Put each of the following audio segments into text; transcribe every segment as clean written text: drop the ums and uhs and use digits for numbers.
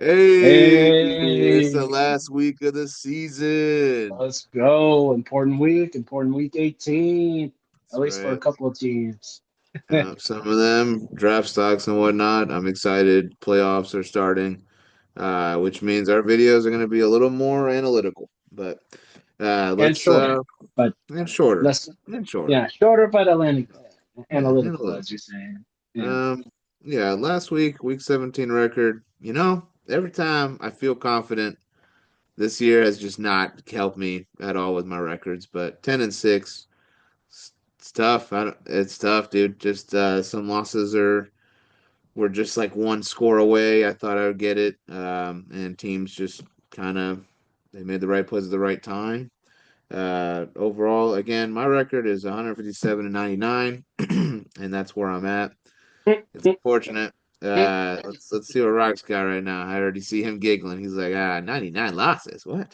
Hey, it's the Hey, last week of the season. let's go. Important week 18, at That's least for a right. couple of teams. Some of them draft stocks and whatnot. I'm excited. Playoffs are starting, which means our videos are going to be a little more analytical, but And let's shorter, but and shorter less, and shorter. yeah, shorter but Yeah, analytical, as analytical. you're saying. Yeah. Um, yeah. Last week 17 record. Every time I feel confident. This year has just not helped me at all with my records, but 10-6, it's tough. It's tough, dude. Just some losses were just like one score away. I thought I would get it, and teams just kind of they made the right plays at the right time. Overall, again, my record is 157 and 99, and that's where I'm at. It's unfortunate. Let's see what Rock's got right now. I already see him giggling. He's like, 99 losses. What?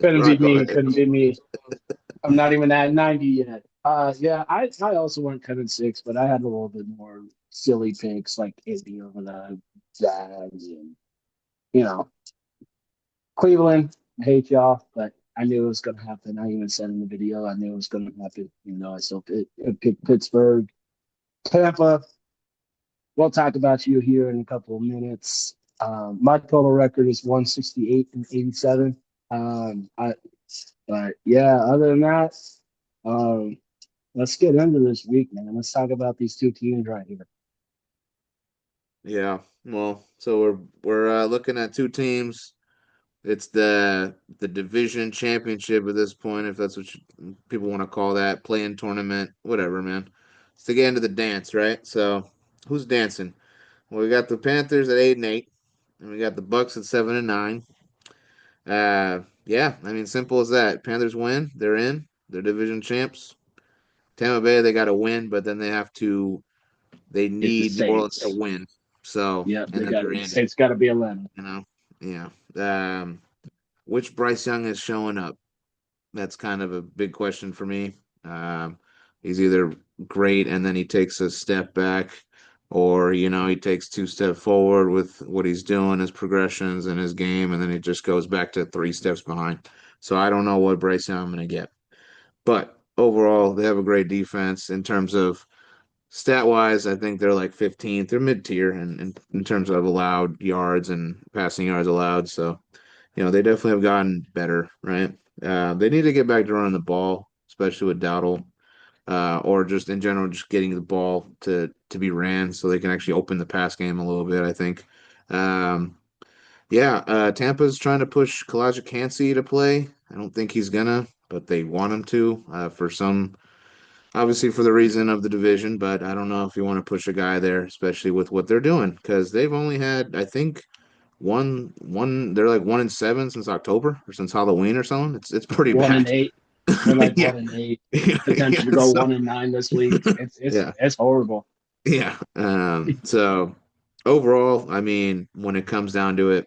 Couldn't be Rock, go me. ahead. Couldn't be me. I'm not even at 90 yet. Yeah, I also went 10-6, but I had a little bit more silly picks like Izzy over the Jags and you know Cleveland, I hate y'all, but I knew it was going to happen. I even said in the video, I knew it was going to happen. I still picked Pittsburgh. Tampa, we'll talk about you here in a couple of minutes. My total record is 168 and 87. But yeah, other than that, um, let's get into this week, man. Let's talk about these two teams right here. Yeah. Well, so we're looking at two teams. It's the division championship at this point, if that's what people want to call that, playing tournament, whatever, man. It's to get into the dance, right? So who's dancing? Well, we got the Panthers at 8-8, and we got the Bucks at 7-9. Yeah, I mean, simple as that. Panthers win, they're in, they're division champs. Tampa Bay, they got to win, but then they It's the need New Orleans to Saints. win. So, Yep, and they then got they're it. in, Saints got to be 11. you know? Yeah. Which Bryce Young is showing up? That's kind of a big question for me. Um, he's either great and then he takes a step back, or, he takes two steps forward with what he's doing, his progressions and his game, and then he just goes back to three steps behind. So I don't know what Bryce Young I'm going to get. But overall, they have a great defense in terms of stat wise. I think they're like 15th. They're mid tier in terms of allowed yards and passing yards allowed. So, they definitely have gotten better, right? They need to get back to running the ball, especially with Dowdle, or just in general, just getting the ball to be ran so they can actually open the pass game a little bit, I think. Um, yeah, Tampa's trying to push Kalijah Kancey to play. I don't think he's gonna, but they want him to for some, obviously for the reason of the division. But I don't know if you want to push a guy there, especially with what they're doing, because they've only had, I think, one. They're like 1-7 since October or since Halloween or something. It's pretty One and bad. eight. They're like Yeah, 1-8. yeah, Potential to go so, 1-9 this week. It's it's yeah, it's horrible. yeah. So overall, I mean, when it comes down to it,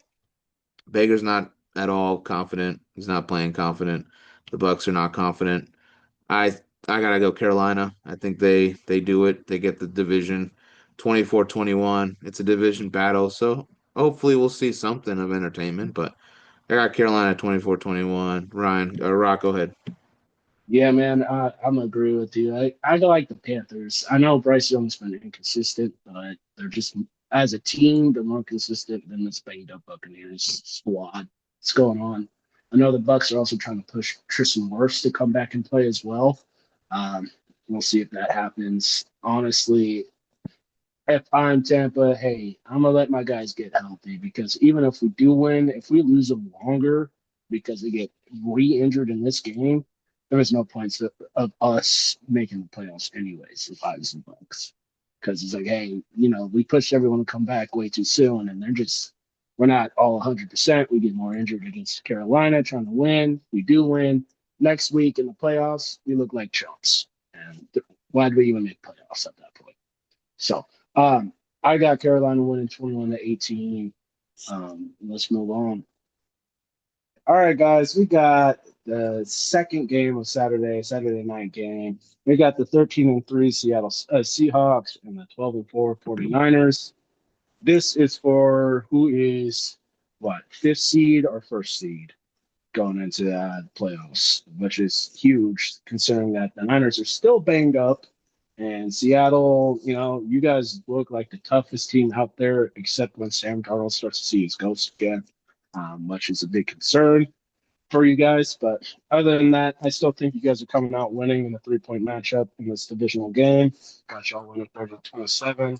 Baker's not at all confident. He's not playing confident. The Bucks are not confident. I I gotta go Carolina. I think they do it. They get the division 24-21. It's a division battle, so hopefully we'll see something of entertainment. But I got Carolina 24-21. Ryan, Rock, go ahead. Yeah, man, I'm agree with you. I like the Panthers. I know Bryce Young's been inconsistent, but they're just as a team, they're more consistent than this banged up Buccaneers squad. What's going on? I know the Bucks are also trying to push Tristan Wirfs to come back and play as well. Um, we'll see if that happens. Honestly, if I'm Tampa, hey, I'm gonna let my guys get healthy because even if we do win, if we lose them longer because they get re-injured in this game, there is no points of us making the playoffs anyways if I was the Bucks. Because it's like, hey, we pushed everyone to come back way too soon, and we're not all 100%. We get more injured against Carolina trying to win. We do win. Next week in the playoffs, we look like chumps. And why do we even make playoffs at that point? So um, I got Carolina winning 21-18. Let's move on. All right, guys, we got the second game of Saturday night game. We got the 13-3 Seattle Seahawks and the 12-4 49ers. This is for who is what, fifth seed or first seed going into the playoffs, which is huge considering that the Niners are still banged up. And Seattle, you guys look like the toughest team out there, except when Sam Darnold starts to see his ghost again, which is a big concern for you guys. But other than that, I still think you guys are coming out winning in a 3-point matchup in this divisional game. Got y'all winning 30-27.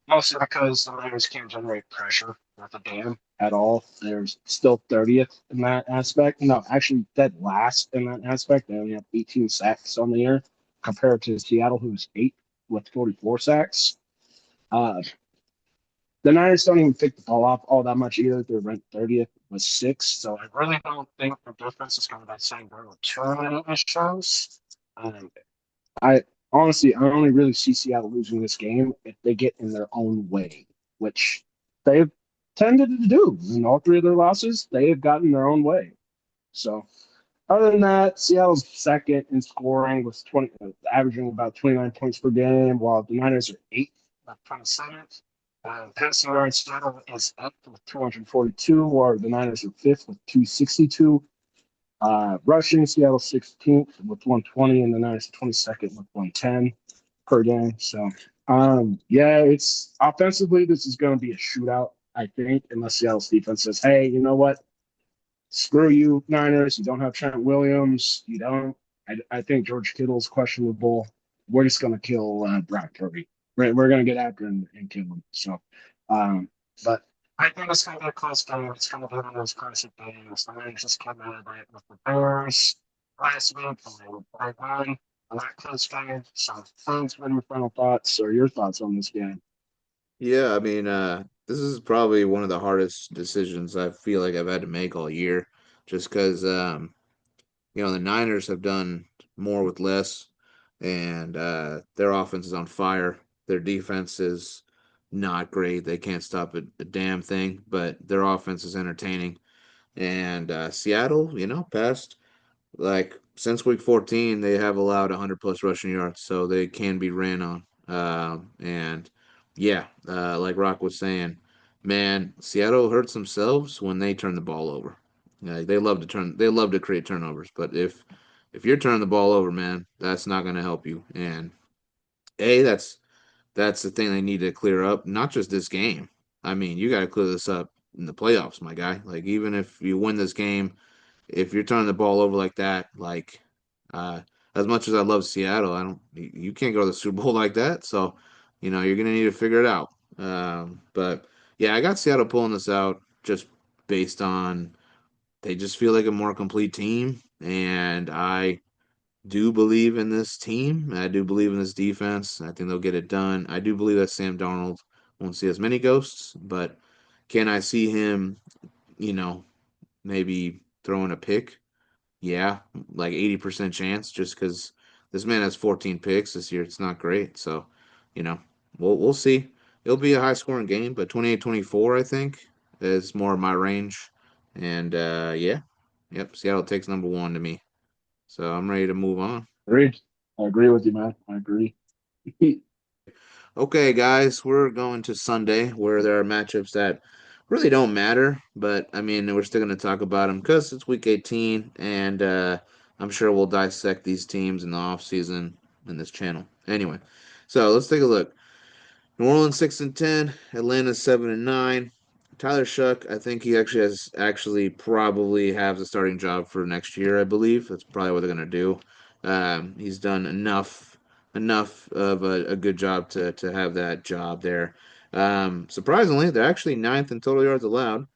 Mostly because the Niners can't generate pressure with a dam at all. They're still 30th in that aspect. No, actually, dead last in that aspect. They only have 18 sacks on the year compared to Seattle, who's eight with 44 sacks. Uh, the Niners don't even pick the ball off all that much either. They're ranked 30th with six. So I really don't think the defense is going to be saying there are too many issues. Um, I honestly, I only really see Seattle losing this game if they get in their own way, which they've tended to do in all three of their losses. They have gotten their own way. So, other than that, Seattle's second in scoring with 20, averaging about 29 points per game, while the Niners are eighth, about 27th. Passing yards, Seattle is up with 242, while the Niners are fifth with 262. Rushing, Seattle 16th with 120, and the Niners 22nd with 110 per game. So, yeah, it's offensively, this is going to be a shootout, I think, unless Seattle's defense says, hey, you know what? Screw you, Niners. You don't have Trent Williams. You don't. I think George Kittle's questionable. We're just going to kill Brock Purdy. We're going to get after him and kill him. So, um, but I think it's going to be a close game. It's going to be one of those classic games. The Niners just came out of it with the Bears last week, and they were 5-1. A lot close game. So, thanks for your final thoughts or your thoughts on this game. Yeah, I mean, this is probably one of the hardest decisions I feel like I've had to make all year, just because the Niners have done more with less, and their offense is on fire. Their defense is not great. They can't stop a damn thing, but their offense is entertaining. And Seattle, past like since week 14, they have allowed 100 plus rushing yards, so they can be ran on. And yeah, like Rock was saying, man, Seattle hurts themselves when they turn the ball over. They love to create turnovers, but if you're turning the ball over, man, that's not going to help you. And that's the thing they need to clear up. Not just this game. I mean, you got to clear this up in the playoffs, my guy. Like even if you win this game, if you're turning the ball over like that, like uh, as much as I love Seattle, I don't. You can't go to the Super Bowl like that. So, you're gonna need to figure it out. But yeah, I got Seattle pulling this out just based on they just feel like a more complete team, and I do believe in this team. I do believe in this defense. I think they'll get it done. I do believe that Sam Darnold won't see as many ghosts, but can I see him, you know, maybe throwing a pick? Yeah, like 80% chance just because this man has 14 picks this year. It's not great. So, you know, we'll see. It'll be a high scoring game, but 28-24, I think, is more of my range. And yeah, yep, Seattle takes number one to me. So I'm ready to move on. Agreed. I agree with you, man. I agree. Okay, guys, we're going to Sunday where there are matchups that really don't matter, but I mean, we're still going to talk about them because it's week 18, and I'm sure we'll dissect these teams in the offseason in this channel. Anyway, so let's take a look. New Orleans 6-10, Atlanta 7-9. Tyler Shuck, I think he actually probably has a starting job for next year. I believe that's probably what they're gonna do. He's done enough of a good job to have that job there. Surprisingly, they're actually ninth in total yards allowed.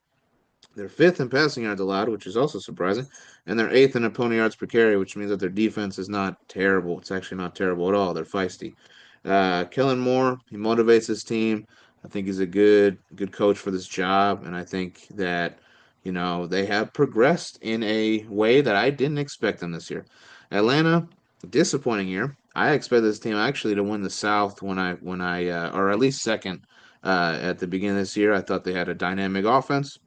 They're fifth in passing yards allowed, which is also surprising, and they're eighth in opponent yards per carry, which means that their defense is not terrible. It's actually not terrible at all. They're feisty. Kellen Moore, he motivates his team. I think he's a good coach for this job, and I think that they have progressed in a way that I didn't expect them this year. Atlanta, disappointing year. I expect this team actually to win the South when I or at least second at the beginning of this year. I thought they had a dynamic offense.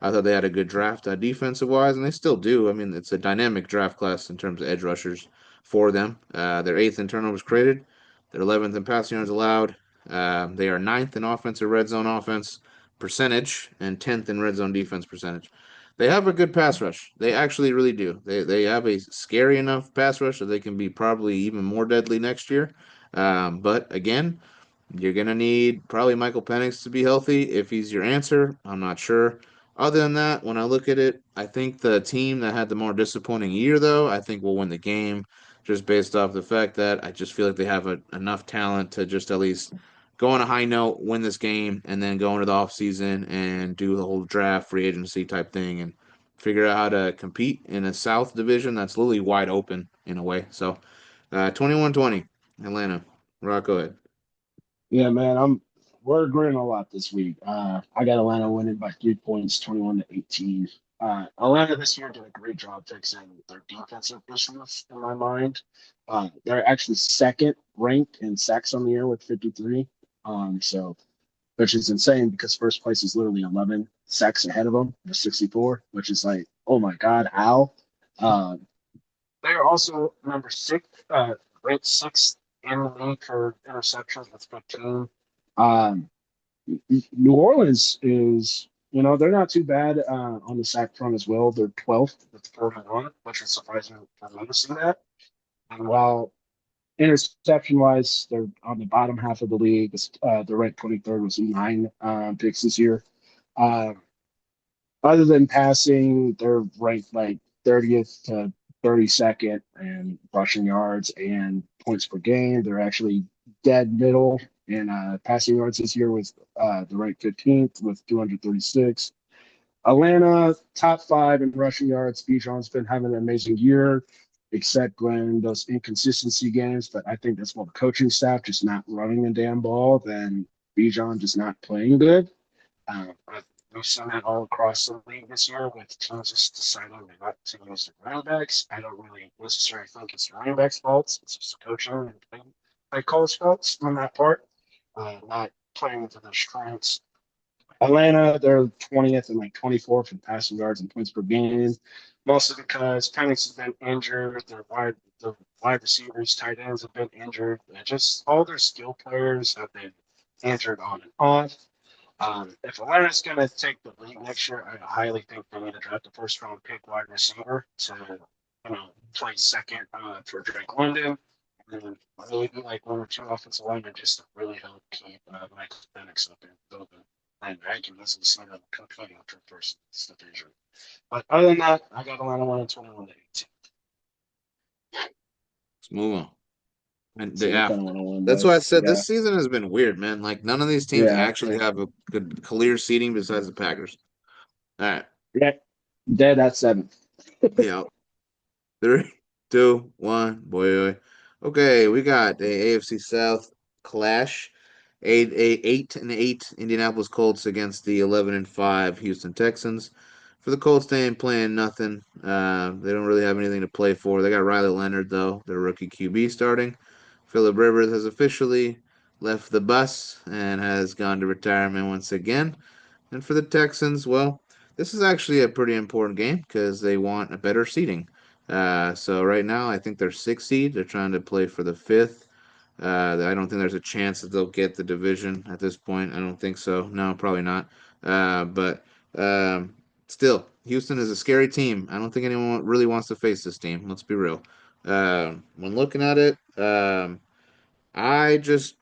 I thought they had a good draft defensive wise, and they still do. I mean, it's a dynamic draft class in terms of edge rushers for them. They're eighth in turnovers created. They're 11th in passing yards allowed. They are ninth in offensive red zone offense percentage and 10th in red zone defense percentage. They have a good pass rush. They actually really do. They have a scary enough pass rush that they can be probably even more deadly next year. But again, you're going to need probably Michael Penix to be healthy if he's your answer. I'm not sure. Other than that, when I look at it, I think the team that had the more disappointing year, though, I think will win the game just based off the fact that I just feel like they have enough talent to just at least go on a high note, win this game, and then go into the offseason and do the whole draft, free agency type thing and figure out how to compete in a South division that's literally wide open in a way. So, 21-20, Atlanta. Rock, go ahead. Yeah, man, we're agreeing a lot this week. I got Atlanta winning by 3 points, 21-18. Atlanta this year did a great job fixing their defensive issues in my mind. They're actually second ranked in sacks on the year with 53. So which is insane because first place is literally 11 sacks ahead of them with 64, which is like, oh my God, how? Uh, they are also number six, ranked sixth in the league for interceptions with 15. Um, New Orleans is, they're not too bad on the sack front as well. They're 12th with 41, which is surprising for me to see that. And while interception wise, they're on the bottom half of the league. They're ranked 23rd with 9 picks this year. Um, Other than passing, they're ranked like 30th to 32nd in rushing yards and points per game. They're actually dead middle in passing yards this year with the ranked 15th with 236. Atlanta, top five in rushing yards. Bijan's been having an amazing year, except when those inconsistency games. But I think that's more the coaching staff just not running the damn ball than Bijan just not playing good. But we've seen that all across the league this year with teams just deciding not to use their running backs. I don't really necessarily think it's the running backs' faults. It's just the coaching and play calls faults on that part, not playing to their strengths. Atlanta, they're 20th and like 24th in passing yards and points per game, mostly because Penix has been injured. The wide receivers, tight ends have been injured. Just all their skill players have been injured on and off. If Atlanta's going to take the lead next year, I highly think they need to draft a first round pick wide receiver to, play second for Drake London. And then maybe like one or two offensive linemen just to really help keep Michael Penix up in building. And I can easily see them competing for first division. But other than that, I got Atlanta winning 21-18. Let's move on. And So you yeah, kind of want to win, that's but why I said yeah, this season has been weird, man. Like none of these teams yeah, actually have a good clear seating besides the Packers. All right. yeah. Dead at 7. Yeah. Three, two, one. Boy. Okay, we got the AFC South clash. 8-8 Indianapolis Colts against the 11-5 Houston Texans. For the Colts, they ain't playing nothing. They don't really have anything to play for. They got Riley Leonard though, their rookie QB starting. Philip Rivers has officially left the bus and has gone to retirement once again. And for the Texans, well, this is actually a pretty important game because they want a better seeding. So right now, I think they're sixth seed. They're trying to play for the fifth. I don't think there's a chance that they'll get the division at this point. I don't think so. No, probably not. But still, Houston is a scary team. I don't think anyone really wants to face this team. Let's be real. When looking at it, I just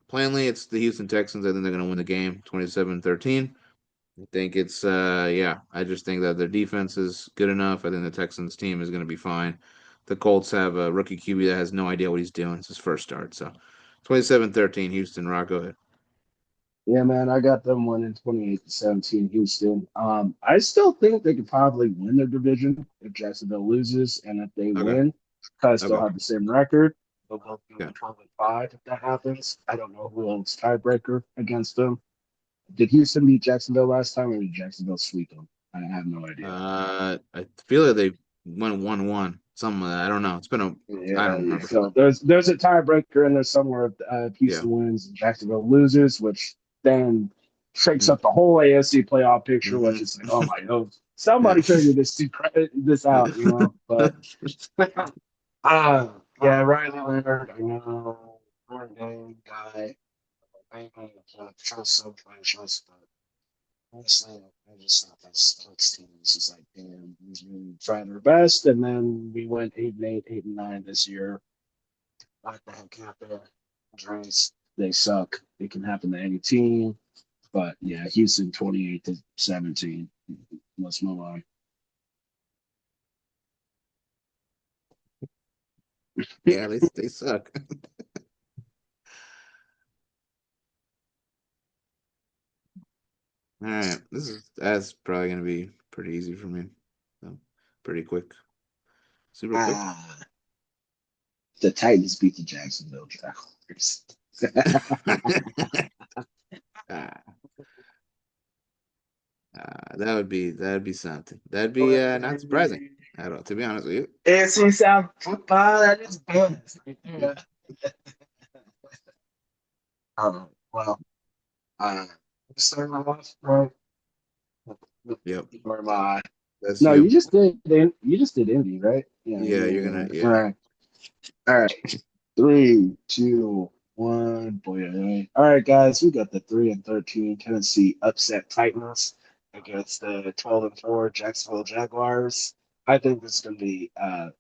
plainly it's the Houston Texans. I think they're going to win the game 27-13. I think it's yeah, I just think that their defense is good enough. I think the Texans team is going to be fine. The Colts have a rookie QB that has no idea what he's doing. It's his first start. So 27-13 Houston, Rock, go ahead. Yeah, man, I got them winning 28-17 Houston. I still think they could probably win their division if Jacksonville loses, and if they Okay. win, probably still Okay. have the same record. They'll both be Okay. 12-5 if that happens. I don't know who else tiebreaker against them. Did Houston beat Jacksonville last time, or did Jacksonville sweep them? I have no idea. I feel like they went 1-1. Some I don't know. It's been a I don't Yeah, remember. so there's a tiebreaker in there somewhere if Yeah. Houston wins and Jacksonville loses, which then shakes Mm-hmm. up the whole AFC playoff picture, which is like, oh Mm-hmm. my god, somebody Yeah. figure this out, But uh, yeah, Riley Leonard, I know, Notre Dame guy. maybe trust some franchise, but honestly, I just thought this Bucks team was just like, damn, we really tried our best, and then we went 8-8, 8-9 this year. Like the heck happened? Injuries, they suck. It can happen to any team. But yeah, Houston 28-17. Let's move on. Yeah, they suck. All right, that's probably gonna be pretty easy for me. So, pretty quick, super quick. Ah, the Titans beat the Jacksonville Jaguars. Ah, that'd be something. That'd be not surprising at all, to be honest with you. AFC South football, that is best. Right there. Well, uh, starting off, right? Yep, Or my that's no, you. you just did Indy, right? Yeah, Yeah, you're yeah, gonna yeah. All yeah. right. All right. 3, 2, 1. Boy, all right, guys. We got the 3-13 Tennessee upset Titans against the 12-4 Jacksonville Jaguars. I think this is going to be a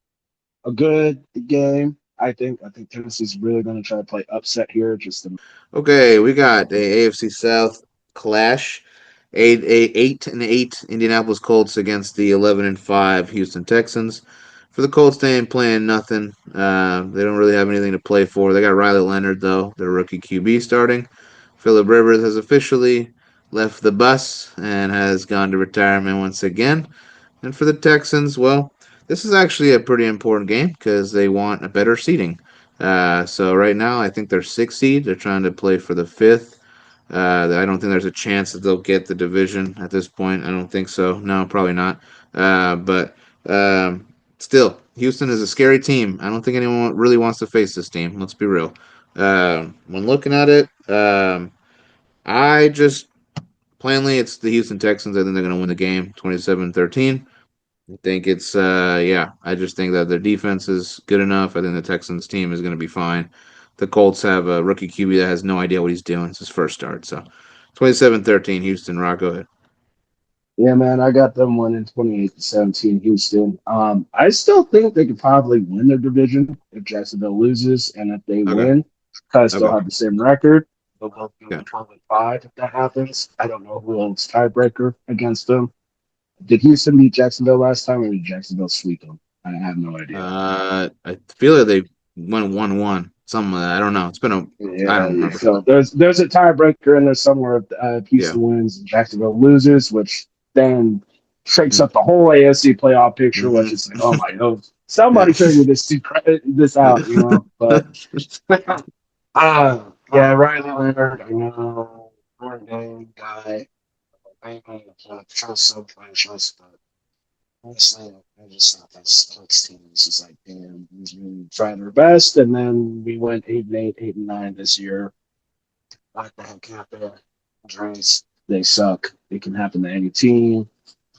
good game. I think Tennessee's really going to try to play upset here. Just to, Okay, we got a AFC South clash. 8 and 8 Indianapolis Colts against the 11-5 Houston Texans. For the Colts, they ain't playing nothing. They don't really have anything to play for. They got Riley Leonard though, their rookie QB starting. Philip Rivers has officially left the bus and has gone to retirement once again. And for the Texans, well, this is actually a pretty important game because they want a better seeding. So right now, I think they're sixth seed. They're trying to play for the fifth. I don't think there's a chance that they'll get the division at this point. I don't think so. No, probably not. But still, Houston is a scary team. I don't think anyone really wants to face this team. Let's be real. When looking at it, I just plainly it's the Houston Texans. I think they're going to win the game 27-13. I think it's yeah. I just think that their defense is good enough. I think the Texans team is going to be fine. The Colts have a rookie QB that has no idea what he's doing. It's his first start. So 27-13, Houston. Rock, go ahead. yeah, man, I got them winning 28-17 Houston. I still think they could probably win their division if Jacksonville loses, and if they Okay. win, probably still Okay. have the same record. They'll both go Okay. 12-5 if that happens. I don't know who else tiebreaker against them. Did Houston beat Jacksonville last time, or did Jacksonville sweep them? I have no idea. I feel like they went 1-1. Some I don't know. It's been a I don't Yeah, remember. so there's a tiebreaker in there somewhere. If Yeah. Houston wins and Jacksonville loses, which then shakes Mm-hmm. up the whole AFC playoff picture, which is like, oh my god, somebody figure this out, you know. But yeah, Riley Leonard, I know, Notre Dame guy, maybe trust some franchise, but honestly, I just thought this Bucks team was just like, damn, we really tried our best, and then we went 8-8, 8-9 this year. Like the heck happened? Injuries, they suck. It can happen to any team.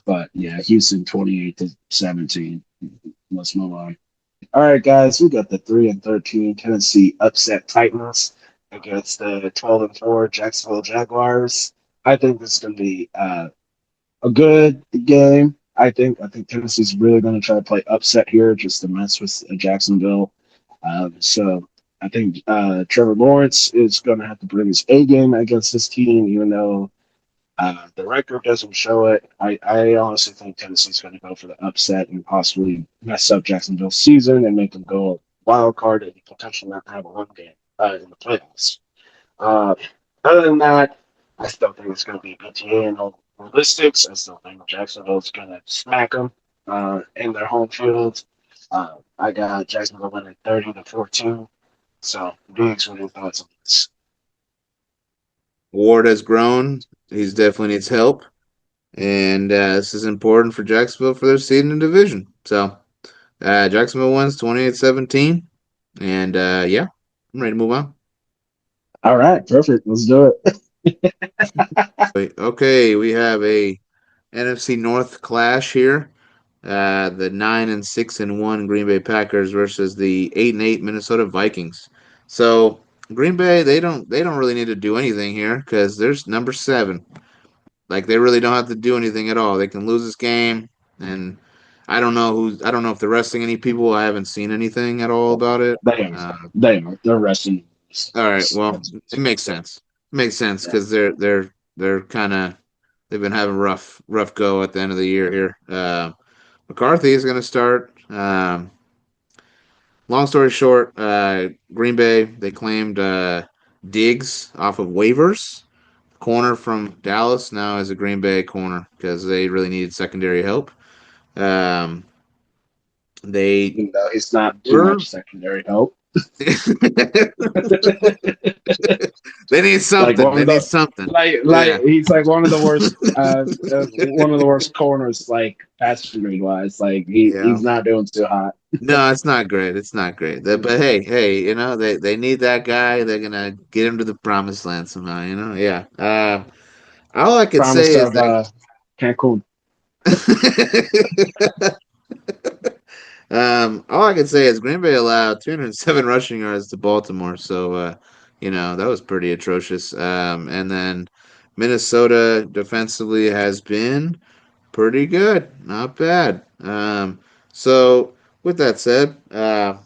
But yeah, Houston 28-17. Let's move on. All right, guys, we got the 3-13 Tennessee upset Titans against the 12-4 Jacksonville Jaguars. I think this is going to be a good game. I think Tennessee's really going to try to play upset here just to mess with Jacksonville. So I think Trevor Lawrence is going to have to bring his A game against this team, even though the record doesn't show it. I honestly think Tennessee's going to go for the upset and possibly mess up Jacksonville's season and make them go wild card and potentially not have a home game in the playoffs. Uh, Other than that, I still think it's going to be BTA and all ballistics. I still think Jacksonville's going to smack them in their home field. I got Jacksonville winning 30-14. So, Diggs, what are your thoughts on this? Ward has grown. He's definitely needs help, and this is important for Jacksonville for their seed in the division. So Jacksonville wins 28-17, and yeah, I'm ready to move on. All right, perfect. Let's do it. Okay, we have a NFC North clash here. The 9-6-1 Green Bay Packers versus the 8-8 Minnesota Vikings. So Green Bay, they don't really need to do anything here because there's number 7. Like they really don't have to do anything at all. They can lose this game, and I don't know if they're resting any people. I haven't seen anything at all about it. They are. Uh, They are. They're resting. all right, well, That's it makes yeah. sense. It makes sense Yeah. because they're kind of they've been having rough go at the end of the year here. McCarthy is going to start. Long story short, Green Bay they claimed Diggs off of waivers. Corner from Dallas now is a Green Bay corner because they really needed secondary help. Um, they Even though he's not too were much secondary help. they need Like something. one They of need the something. like Yeah, he's like one of the worst corners like passing grade wise. Like yeah. he's not doing too hot. No, it's not great. It's not great. But hey, they need that guy. They're gonna get him to the promised land somehow. Yeah. All I could say Promise is of that Cancun. all I can say is Green Bay allowed 207 rushing yards to Baltimore, so that was pretty atrocious. And then Minnesota defensively has been pretty good, not bad. So with that said, I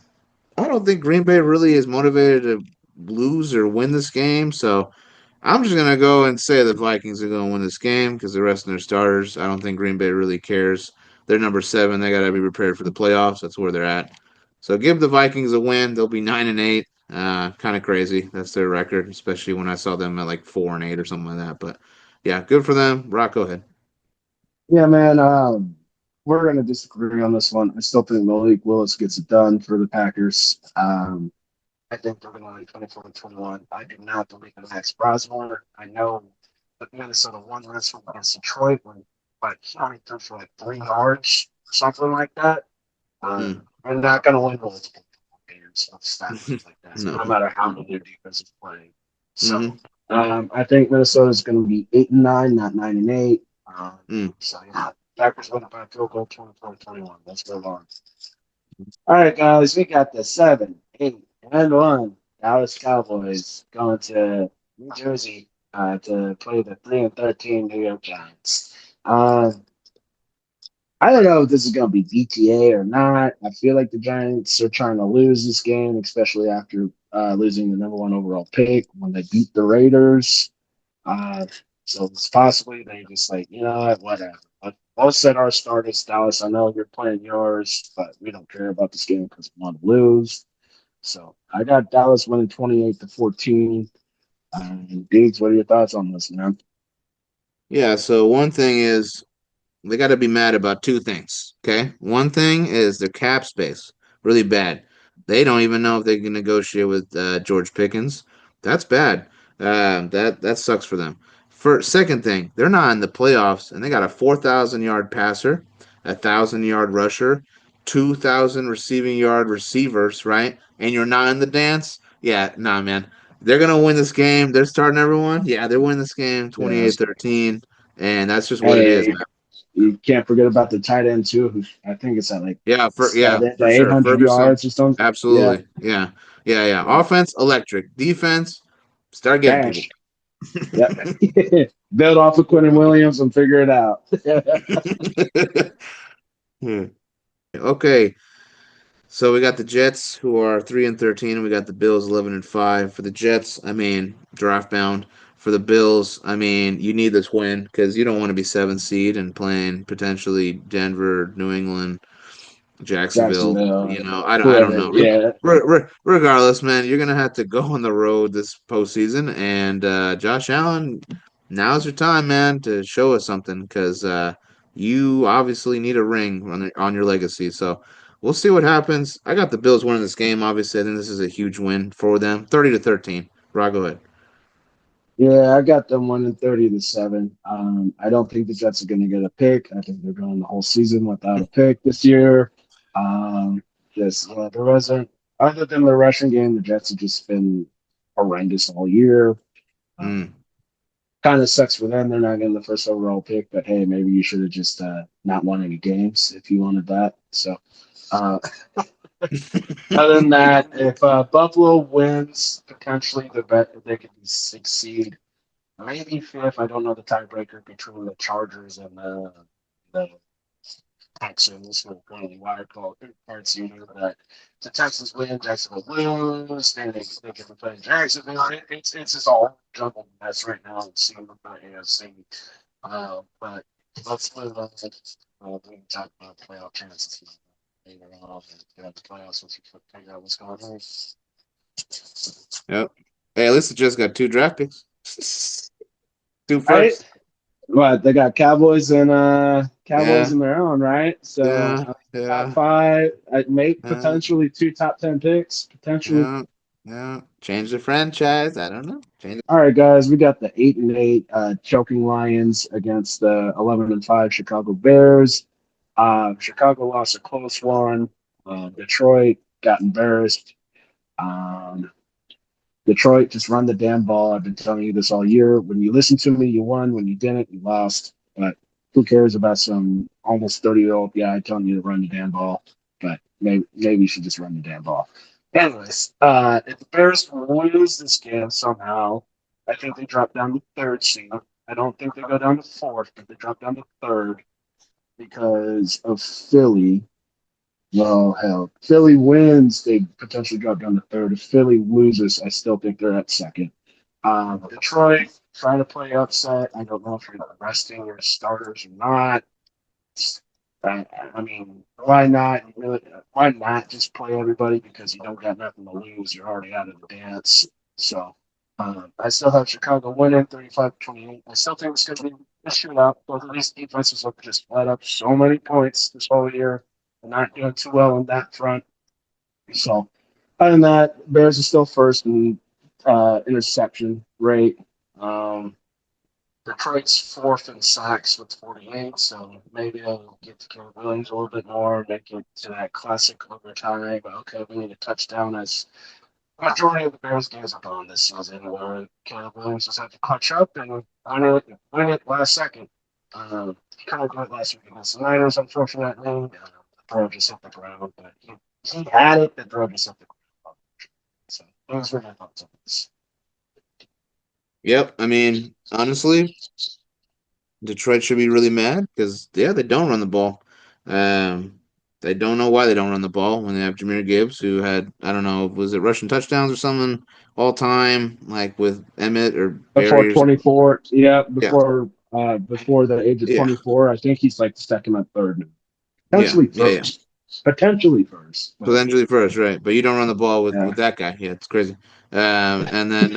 don't think Green Bay really is motivated to lose or win this game. So I'm just gonna go and say the Vikings are gonna win this game because they're resting their starters. I don't think Green Bay really cares. They're number 7. They gotta be prepared for the playoffs. That's where they're at. So give the Vikings a win. They'll be 9-8. Kind of crazy. That's their record, especially when I saw them at like 4-8 or something like that. But yeah, good for them. Rock, go ahead. Yeah, man. We're gonna disagree on this one. I still think Malik Willis gets it done for the Packers. I think they're going to win 24-21. I do not believe in Max Brosmer. I know that Minnesota won last week against Detroit, but he only threw for like 3 yards, something like that. Mm. We're not going to win multiple games of stat lines like that, No. no matter how good their defense is playing. So Mm-hmm. I think Minnesota is going to be 8-9, not 9-8. Mm. So yeah, Packers win by a field goal, 24-21. Let's go on. All right, guys, we got the 7-8-1 Dallas Cowboys going to New Jersey to play the 3-13 New York Giants. I don't know if this is going to be BTA or not. I feel like the Giants are trying to lose this game, especially after losing the number 1 overall pick when they beat the Raiders. Uh, so it's possibly they just like, you know what, whatever. But both said our starters, Dallas. I know you're playing yours, but we don't care about this game because we want to lose. So I got Dallas winning 28-14. Diggs, what are your thoughts on this, man? Yeah, so one thing is they got to be mad about two things. Okay, one thing is their cap space really bad. They don't even know if they can negotiate with George Pickens. That's bad. That sucks for them. For second thing, they're not in the playoffs, and they got a 4,000 yard passer, 1,000 yard rusher, 2,000 receiving yard receivers, right? And you're not in the dance. Yeah, nah, man. They're gonna win this game. They're starting everyone. Yeah, they're winning this game Yeah. 28-13, and that's just what it is, Hey, man. you can't forget about the tight end too, who I think it's at like Yeah, for like sure. 800 Ferguson, yards or something. Yeah, absolutely. Yeah. yeah. Offense, electric. Defense, start getting people. Cash. Yep. Build off of Quentin Williams and figure it out. Hmm. Okay, so we got the Jets who are 3-13, and we got the Bills 11-5. For the Jets, I mean, draft bound. For the Bills, I mean, you need this win because you don't want to be 7th seed and playing potentially Denver, New England, Jacksonville. Jacksonville, I don't whoever. know. Yeah, Regardless, man, you're gonna have to go on the road this postseason, and Josh Allen, now's your time, man, to show us something because you obviously need a ring on your legacy. So we'll see what happens. I got the Bills winning this game. Obviously, I think this is a huge win for them, 30-13. Rob, go ahead. yeah, I got them winning 30-7. I don't think the Jets are going to get a pick. I think they're going the whole season without a pick this year. Just there wasn't other than the rushing game, the Jets have just been horrendous all year. Mm. Kind of sucks for them. They're not getting the first overall pick, but hey, maybe you should have just not won any games if you wanted that. So, uh, Other than that, if Buffalo wins, potentially they could be sixth seed, maybe fifth. I don't know the tiebreaker between the Chargers and the Texans, who are currently wild cards here. But the Texans win, Jacksonville lose, then they get to play Jacksonville. It's just all jumbled mess right now. It seems like AFC. But let's move on. We can talk about playoff chances later on. Get out the playoffs once we figure out what's going on. Yep. Hey, at least it just got two draft picks. Two Right? first. What they got Cowboys Yeah, in their own, right? So yeah, top yeah, five, make yeah, potentially two top 10 picks, potentially. yeah, yeah. Change the franchise. I don't know. Change it. All right, guys, we got the 8-8 choking Lions against the 11-5 Chicago Bears. Chicago lost a close one. Detroit got embarrassed. Um, Detroit, just run the damn ball. I've been telling you this all year. When you listen to me, you won. When you didn't, you lost. But who cares about some almost 30-year-old guy telling you to run the damn ball? But maybe you should just run the damn ball. Anyways, if the Bears lose this game somehow, I think they drop down to third seed. I don't think they go down to fourth, but they drop down to third because of Philly. Well, hell, Philly wins, they potentially drop down to third. If Philly loses, I still think they're at second. Detroit trying to play upset. I don't know if you're resting your starters or not. I mean, why not? Really, why not just play everybody because you don't got nothing to lose? You're already out of the dance. So I still have Chicago winning 35-28. I still think it's going to be a shootout. Both of these defenses have just let up so many points this whole year. They're not doing too well on that front. So other than that, Bears are still first in interception rate. Um, Detroit's fourth in sacks with 48, so maybe I'll get to Caleb Williams a little bit more, make it to that classic overtime. Okay, we need a touchdown as the majority of the Bears games have gone this season, where Caleb Williams just had to clutch up and win it last second. He couldn't do it last week against the Niners, unfortunately. The throw just hit the ground, but he had it, the throw just hit the ground. So those were my thoughts on this. Yep. I mean, honestly, Detroit should be really mad because yeah, they don't run the ball. Um, they don't know why they don't run the ball when they have Jameer Gibbs, who had I don't know, was it rushing touchdowns or something all time, like with Emmett or Before Barry or something. 24, yeah, Yeah, before the age of yeah, 24, I think he's like second or third, yeah, potentially yeah, yeah. first, potentially first, but Potentially first, right? But you don't run the ball with yeah, that guy. Yeah, it's crazy. And then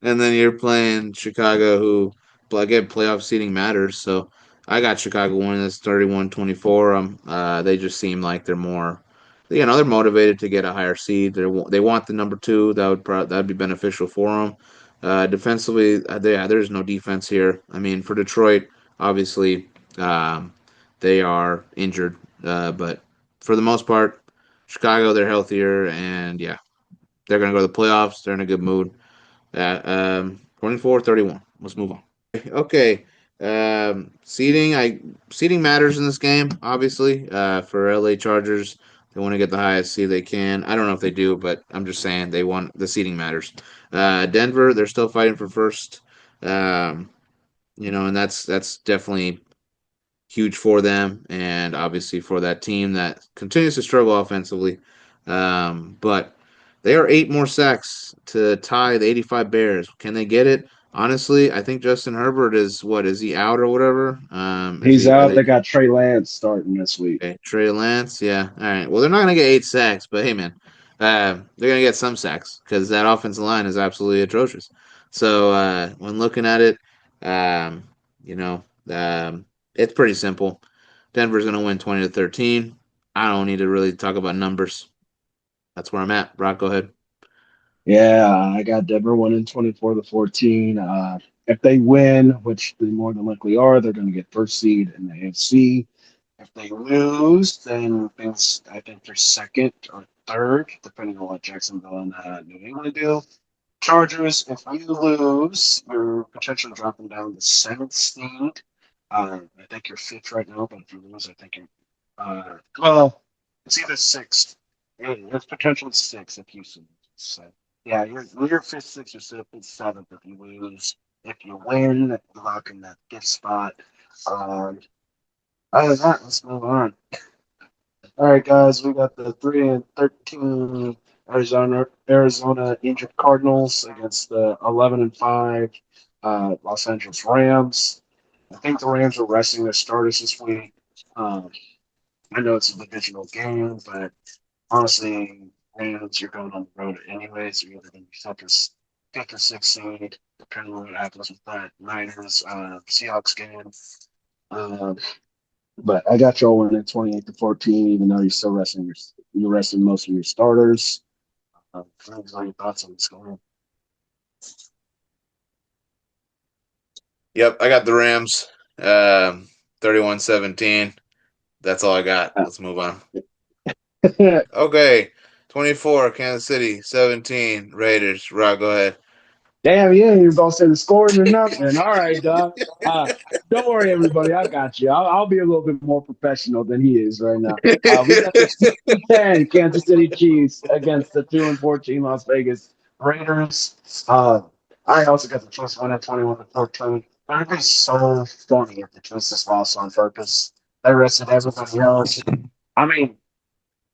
and then you're playing Chicago, who again playoff seeding matters. So I got Chicago winning this 31-24. They just seem like they're more, they're motivated to get a higher seed. They want the number two. That'd be beneficial for them. Defensively, there's no defense here. I mean, for Detroit, obviously, um, they are injured, but for the most part. Chicago, they're healthier, and yeah, they're going to go to the playoffs. They're in a good mood. 24-31. Let's move on. Okay. Seeding matters in this game, obviously. For LA Chargers, they want to get the highest seed they can. I don't know if they do, but I'm just saying they want the seeding matters. Denver, they're still fighting for first. Um, and that's definitely huge for them, and obviously for that team that continues to struggle offensively. But they are eight more sacks to tie the 85 Bears. Can they get it? Honestly, I think Justin Herbert is what is he out or whatever? Is he's he? Are out. they They got Trey Lance starting this week. okay? Trey Lance, yeah. All right. Well, they're not gonna get eight sacks, but hey, man, they're gonna get some sacks because that offensive line is absolutely atrocious. So when looking at it, um, you know, it's pretty simple. Denver's going to win 20-13. I don't need to really talk about numbers. That's where I'm at. Brock, go ahead. Yeah, I got Denver winning 24-14. If they win, which they more than likely are, they're going to get first seed in the AFC. If they lose, then I think they're second or third, depending on what Jacksonville and New England do. Chargers, if you lose, you're potentially dropping down to seventh seed. I think you're fifth right now, but if you lose, I think you're well, it's either sixth. It's potentially six if you lose. So yeah, you're fifth, sixth, or seventh if you lose. If you win, you lock in that gift spot. Um, Other than that, let's move on. All right, guys, we got the 3-13 Arizona injured Cardinals against the 11-5 Los Angeles Rams. I think the Rams are resting their starters this week. Um, I know it's a divisional game, but honestly, Rams, you're going on the road anyways. You're either going to be fifth or sixth seed, depending on what happens with that Niners Seahawks game. Um, but I got y'all winning 28-14, even though you're resting most of your starters. What are your thoughts on this game? Yep, I got the Rams. 31-17. That's all I got. Uh, Let's move on. Okay. 24, Kansas City. 17, Raiders. Rock, go ahead. Damn, yeah, you're both saying the scores or nothing. All right, Doc. Don't worry, everybody. I got you. I'll be a little bit more professional than he is right now. We got the 6-10 Kansas City Chiefs against the 2-14 Las Vegas Raiders. I also got the Chiefs winning 21-14. But it'd be so funny if the Chiefs just lost on purpose. They rested everybody else. I mean,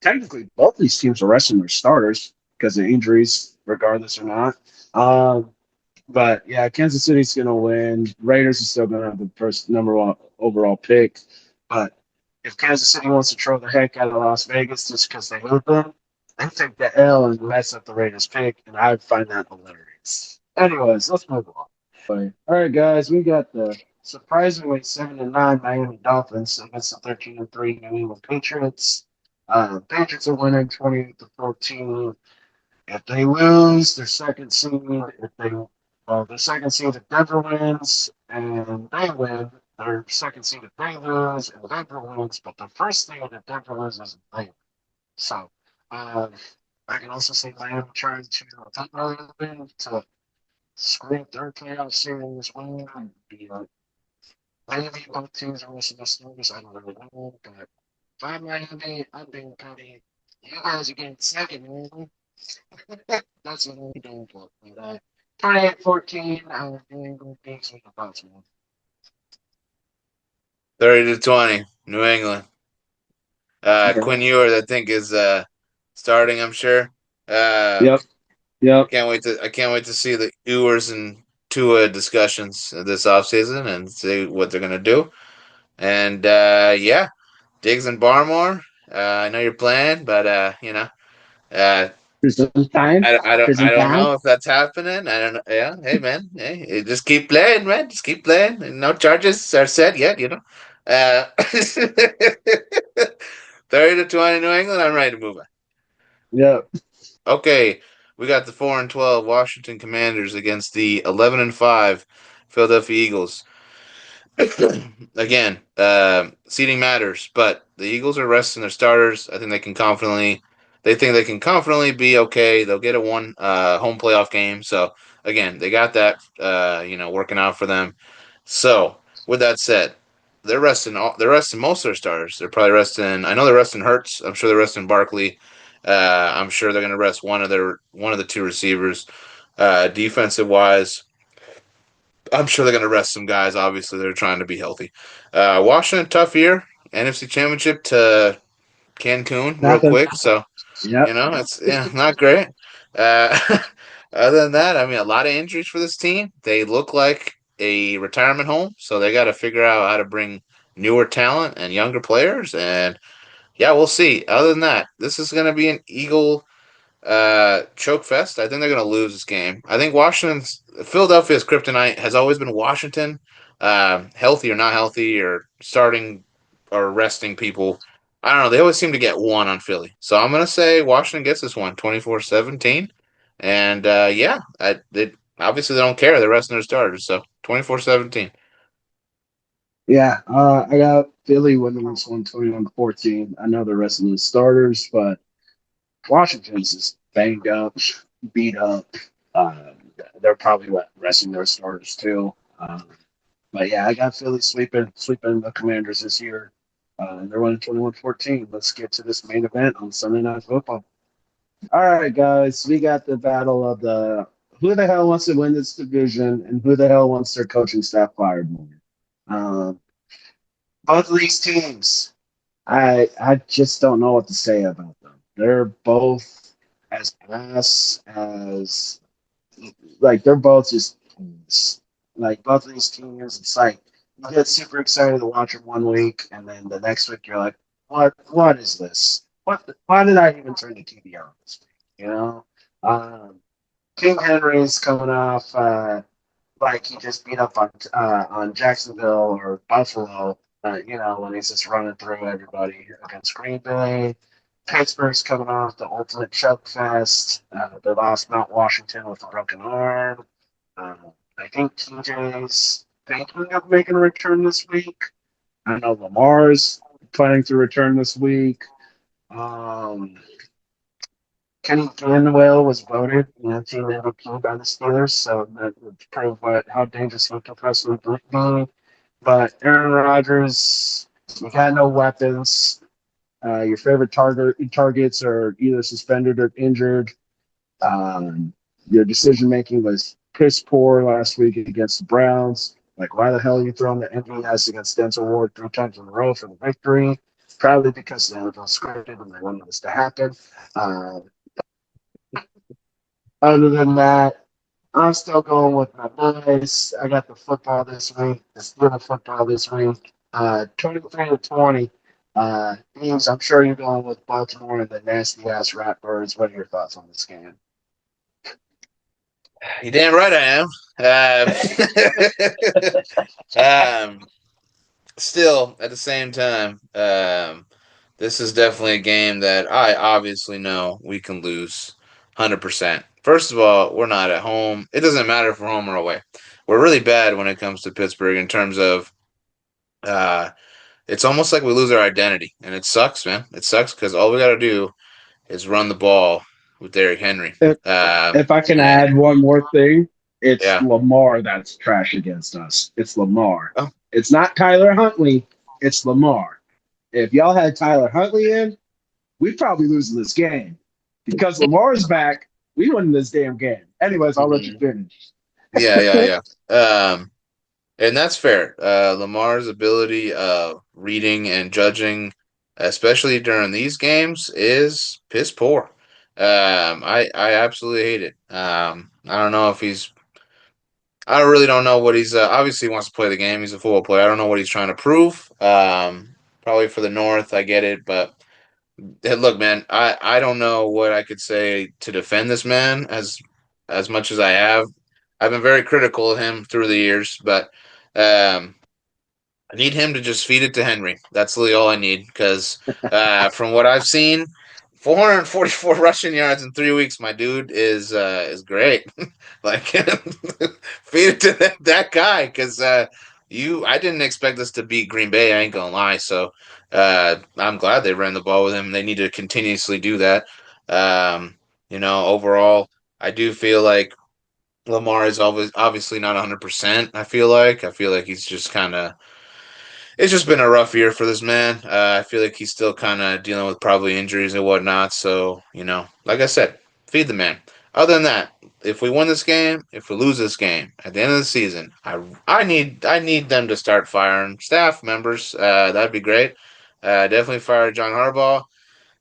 technically, both these teams are resting their starters because of injuries, regardless or not. Um, but yeah, Kansas City's going to win. Raiders are still going to have the first number one overall pick. But if Kansas City wants to throw the heck out of Las Vegas just because they hate them, they take the L and mess up the Raiders pick, and I find that hilarious. Anyways, let's move on. All right, guys, we got the surprisingly 7-9 Miami Dolphins against the 13-3 New England Patriots. Patriots are winning 28-14. If they lose, their second seed. The second seed if Denver wins and they win, their second seed if they lose and Denver wins, but the first seed if Denver loses and they win. So, um, I can also see Miami trying to take Miami to scrape their playoff series win. And be maybe both teams are missing the starters. I don't really know, but if I'm Miami, I'm being petty. You guys are getting second, man. That's what I'm doing for. But 28-14, New England beats with the Baltimore. 30-20, New England. Okay. Quinn Ewers, I think, is starting. I'm sure. Uh, Yep. Yep. I can't wait to see the Ewers and Tua discussions this offseason and see what they're gonna do. And yeah, Diggs and Barmore. I know you're playing, but uh, There's some time. There's I some don't time. know if that's happening. I don't know. Yeah, hey man, hey, just keep playing, man. Just keep playing. No charges are set yet, you know. 30-20 New England. I'm ready to move on. Yep. Okay, we got the 4-12 Washington Commanders against the 11-5 Philadelphia Eagles. Again, seeding matters, but the Eagles are resting their starters. I think they can confidently. They think they can confidently be okay. They'll get a one home playoff game. So again, they got that working out for them. So with that said, they're resting most of their starters. They're probably resting. I know they're resting Hurts. I'm sure they're resting Barkley. I'm sure they're going to rest one of the two receivers. Defensive wise, I'm sure they're going to rest some guys. Obviously, they're trying to be healthy. Washington, tough year. NFC Championship to Cancun real Nothing. quick. So, Yep. it's not great. Uh, other than that, I mean, a lot of injuries for this team. They look like a retirement home. So they got to figure out how to bring newer talent and younger players. And yeah, we'll see. Other than that, this is going to be an Eagle choke fest. I think they're going to lose this game. I think Philadelphia's kryptonite has always been Washington, healthy or not healthy, or starting or resting people. I don't know. They always seem to get one on Philly. So I'm going to say Washington gets this one 24-17. And yeah, obviously they don't care. They're resting their starters. So 24-17. Yeah. I got Philly winning this one 21-14. I know the rest of the starters, but Washington's just banged up, beat up. They're probably resting their starters too. But yeah, I got Philly sweeping the Commanders this year. And they're winning 21-14. Let's get to this main event on Sunday Night Football. All right, guys, we got the battle of the who the hell wants to win this division and who the hell wants their coaching staff fired more. Um, both of these teams, I just don't know what to say about them. They're both as ass as like they're both just teams. Like both of these teams, it's like you get super excited to watch them 1 week, and then the next week you're like, what is this? Why did I even turn the TV on this week? You know, um, King Henry's coming off like he just beat up on Jacksonville or Buffalo. When he's just running through everybody against Green Bay. Pittsburgh's coming off the ultimate choke fest. They lost Mount Washington with a broken arm. I think TJ's thinking of making a return this week. I know Lamar's planning to return this week. Um, Kenny Gainwell was voted, team MVP by the Steelers, so that would prove how dangerous he could possibly be. But Aaron Rodgers, you got no weapons. Your favorite targets are either suspended or injured. Um, your decision making was piss poor last week against the Browns. Like, why the hell are you throwing the MVS against Denzel Ward 3 times in a row for the victory? Probably because the NFL scripted and they wanted this to happen. Uh, Other than that, I'm still going with my boys. I got the football this week, the Steelers football this week. 23-20. Beans, I'm sure you're going with Baltimore and the nasty ass Ratbirds. What are your thoughts on this game? You damn right I am. Still, at the same time, this is definitely a game that I obviously know we can lose 100%. First of all, we're not at home. It doesn't matter if we're home or away. We're really bad when it comes to Pittsburgh in terms of uh, it's almost like we lose our identity, and it sucks, man. It sucks because all we got to do is run the ball with Derrick Henry. If, Um, if I can and add one more thing, it's yeah, Lamar that's trash against us. It's Lamar. oh, It's not Tyler Huntley. It's Lamar. If y'all had Tyler Huntley in, we'd probably lose this game. Because Lamar's back, we win this damn game. Anyways, I'll let you mhm. finish. Yeah, yeah, yeah. And that's fair. Lamar's ability of reading and judging, especially during these games, is piss poor. I absolutely hate it. I don't know if he's. I really don't know what he's. Obviously, he wants to play the game. He's a football player. I don't know what he's trying to prove. Probably for the North, I get it, but hey, look, man, I don't know what I could say to defend this man as much as I have. I've been very critical of him through the years, but um, I need him to just feed it to Henry. That's really all I need because from what I've seen, 444 rushing yards in 3 weeks, my dude is great. Like feed it to that guy because I didn't expect us to beat Green Bay. I ain't gonna lie. So I'm glad they ran the ball with him. They need to continuously do that. Um, overall, I do feel like Lamar is always obviously not 100%. I feel like he's just kind of it's just been a rough year for this man. I feel like he's still kind of dealing with probably injuries and whatnot. So, like I said, feed the man. Other than that, if we win this game, if we lose this game at the end of the season, I need them to start firing staff members. That'd be great. Definitely fire John Harbaugh.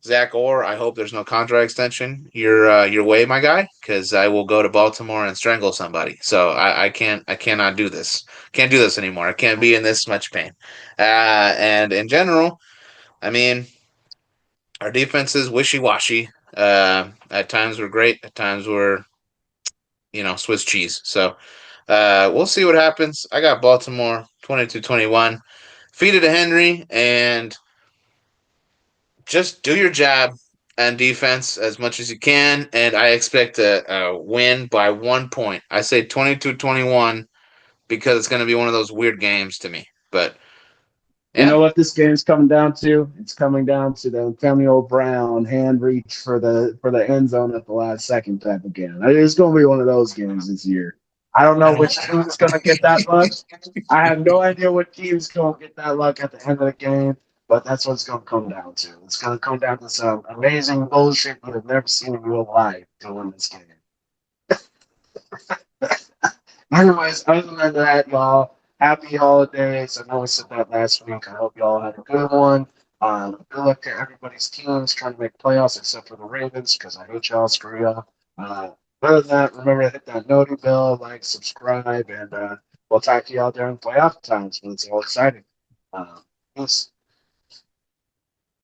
Zach Orr, I hope there's no contract extension your way, my guy, because I will go to Baltimore and strangle somebody. So I cannot do this. Can't do this anymore. I can't be in this much pain. And in general, I mean, our defense is wishy washy. At times we're great. At times we're Swiss cheese. So we'll see what happens. I got Baltimore 22-21. Feed it to Henry and just do your job on defense as much as you can, and I expect a win by 1 point. I say 22-21 because it's going to be one of those weird games to me. But You yeah, know what this game's coming down to? It's coming down to the Antonio Brown hand reach for the end zone at the last second type of game. It's going to be one of those games this year. I don't know I don't. which team is going to get that luck. I have no idea what team's going to get that luck at the end of the game. But that's what it's going to come down to. It's going to come down to some amazing bullshit you have never seen in real life to win this game. Anyways, other than that, y'all, happy holidays. I know we said that last week. I hope y'all had a good one. Good luck to everybody's teams trying to make playoffs, except for the Ravens, because I hate y'all. Screw y'all. Other than that, remember to hit that noti bell, like, subscribe, and we'll talk to y'all during playoff times when it's all exciting. Uh, peace.